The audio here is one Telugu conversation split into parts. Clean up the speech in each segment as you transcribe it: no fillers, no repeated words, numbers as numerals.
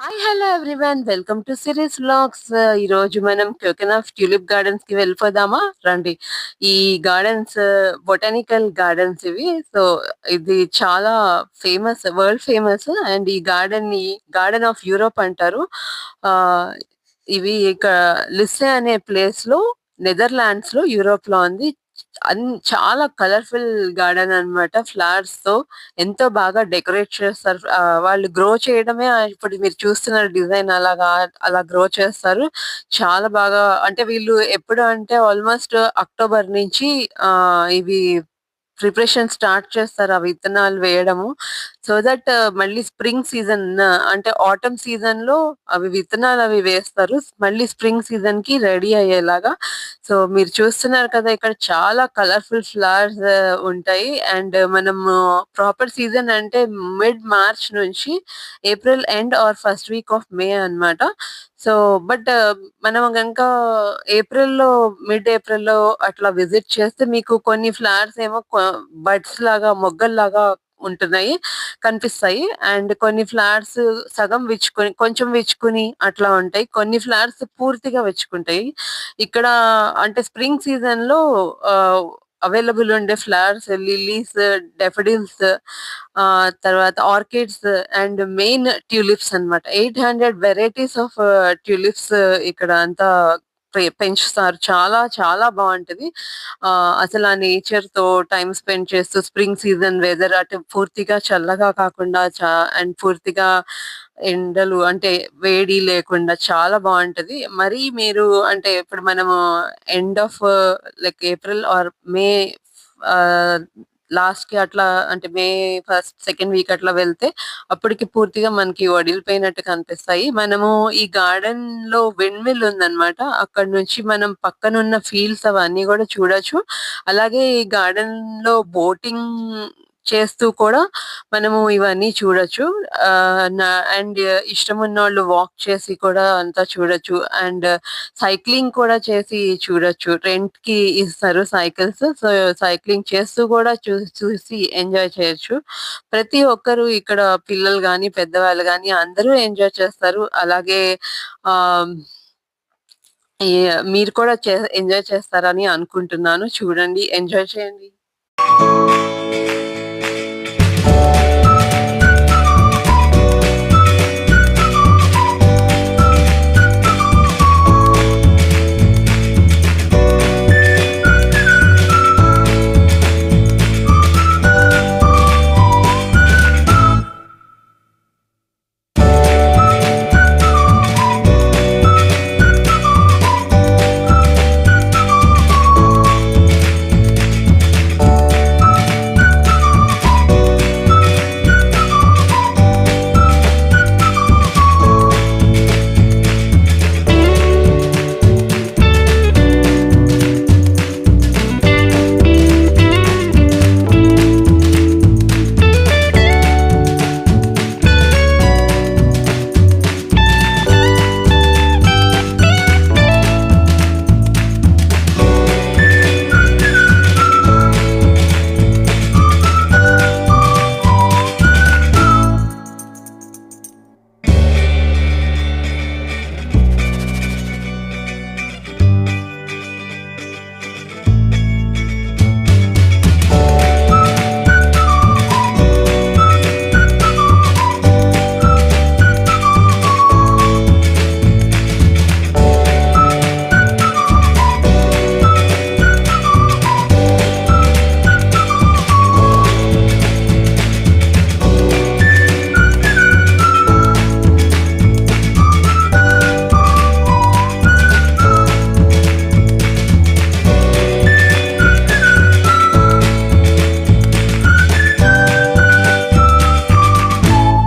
Hi hello everyone welcome to series vlogs. ఈరోజు మనం కోకెనాఫ్ ట్యూలిప్ గార్డెన్స్ కి వెళ్ళిపోదామా రండి. ఈ గార్డెన్స్ బొటానికల్ గార్డెన్స్ ఇవి. సో ఇది చాలా ఫేమస్, వరల్డ్ ఫేమస్. అండ్ ఈ గార్డెన్ ని గార్డెన్ ఆఫ్ యూరోప్ అంటారు. ఆ ఇవి ఇక లిస్సే అనే ప్లేస్ లో, నెదర్లాండ్స్ లో, యూరోప్ లో ఉంది. చాలా కలర్ఫుల్ గార్డెన్ అన్నమాట. ఫ్లవర్స్ తో ఎంతో బాగా డెకరేట్ చేస్తారు. వాళ్ళు గ్రో చేయడమే ఇప్పుడు మీరు చూస్తున్న డిజైన్ అలాగా అలా గ్రో చేస్తారు. చాలా బాగా, అంటే వీళ్ళు ఎప్పుడు అంటే ఆల్మోస్ట్ అక్టోబర్ నుంచి ఇవి ప్రిపరేషన్ స్టార్ట్ చేస్తారు ఆ విత్తనాలు వేయడము. సో దట్ మళ్ళీ స్ప్రింగ్ సీజన్, అంటే ఆటమ్ సీజన్ లో అవి విత్తనాలు అవి వేస్తారు. మళ్ళీ స్ప్రింగ్ సీజన్ కి రెడీ అయ్యేలాగా. సో మీరు చూస్తున్నారు కదా, ఇక్కడ చాలా కలర్ఫుల్ ఫ్లవర్స్ ఉంటాయి. అండ్ మనము ప్రాపర్ సీజన్ అంటే మిడ్ మార్చ్ నుంచి April end or first week of May అన్నమాట. సో బట్ మనం గనక ఏప్రిల్‌లో, మిడ్ ఏప్రిల్‌లో అట్లా విజిట్ చేస్తే మీకు కొన్ని ఫ్లవర్స్ ఏమో బడ్స్ లాగా, మొగ్గల్లాగా ఉంటున్నాయి, కనిపిస్తాయి. అండ్ కొన్ని ఫ్లవర్స్ సగం విచ్చుకొని, కొంచెం విచ్చుకుని అట్లా ఉంటాయి. కొన్ని ఫ్లవర్స్ పూర్తిగా విచ్చుకుంటాయి. ఇక్కడ అంటే స్ప్రింగ్ సీజన్‌లో అవైలబుల్ ఉండే ఫ్లవర్స్ లిల్లీస్, డెఫోడిల్స్, తర్వాత ఆర్కిడ్స్ అండ్ మెయిన్ ట్యూలిప్స్ అన్నమాట. 800 వెరైటీస్ ఆఫ్ ట్యూలిప్స్ ఇక్కడ అంతా పెంచుతారు. చాలా చాలా బావుంటది. అసలు ఆ నేచర్‌తో టైమ్ స్పెండ్ చేస్తూ స్ప్రింగ్ సీజన్ వెదర్ అటు పూర్తిగా చల్లగా కాకుండా అండ్ పూర్తిగా ఎండలు అంటే వేడి లేకుండా చాలా బావుంటది. మరి మీరు అంటే ఇప్పుడు మనము end of like April or May ah, లాస్ట్‌కి అట్లా, అంటే మే ఫస్ట్, సెకండ్ వీక్ అట్లా వెళ్తే అప్పటికి పూర్తిగా మనకి వడిలిపోయినట్టు కనిపిస్తాయి. మనము ఈ గార్డెన్‌లో విండ్ మిల్ ఉందన్నమాట. అక్కడి నుంచి మనం పక్కనున్న ఫీల్డ్స్ అవన్నీ గూడా చూడొచ్చు. అలాగే ఈ గార్డెన్‌లో బోటింగ్ చేస్తూ కూడా మనము ఇవన్నీ చూడొచ్చు. అండ్ ఇష్టమున్నోళ్ళు వాక్ చేసి కూడా అంతా చూడొచ్చు. అండ్ సైక్లింగ్ కూడా చేసి చూడొచ్చు. రెంట్‌కి ఇస్తారు సైకిల్స్. సో సైక్లింగ్ చేస్తూ కూడా చూసి ఎంజాయ్ చేయొచ్చు. ప్రతి ఒక్కరు ఇక్కడ, పిల్లలు గాని, పెద్దవాళ్ళు గాని అందరూ ఎంజాయ్ చేస్తారు. అలాగే ఆహ్, ఈ మీరు కూడా ఎంజాయ్ చేస్తారని అనుకుంటున్నాను. చూడండి, ఎంజాయ్ చేయండి.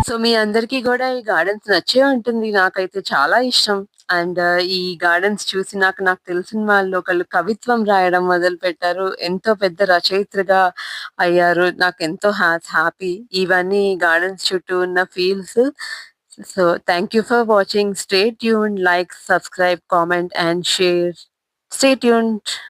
సో మీ అందరికీ గూడా ఈ గార్డెన్స్ నచ్చే ఉంటుంది. నాకైతే చాలా ఇష్టం. అండ్ ఈ గార్డెన్స్ చూసి నాకు తెలిసిన వాళ్ళు ఒకళ్ళు కవిత్వం రాయడం మొదలుపెట్టారు. ఎంతో పెద్ద రచయిత్రిగా అయ్యారు. నాకెంతో హ్యాపీ. ఇవన్నీ గార్డెన్స్ చుట్టూ ఉన్న feels. So thank you for watching. Stay tuned, like, subscribe, comment and share. Stay tuned.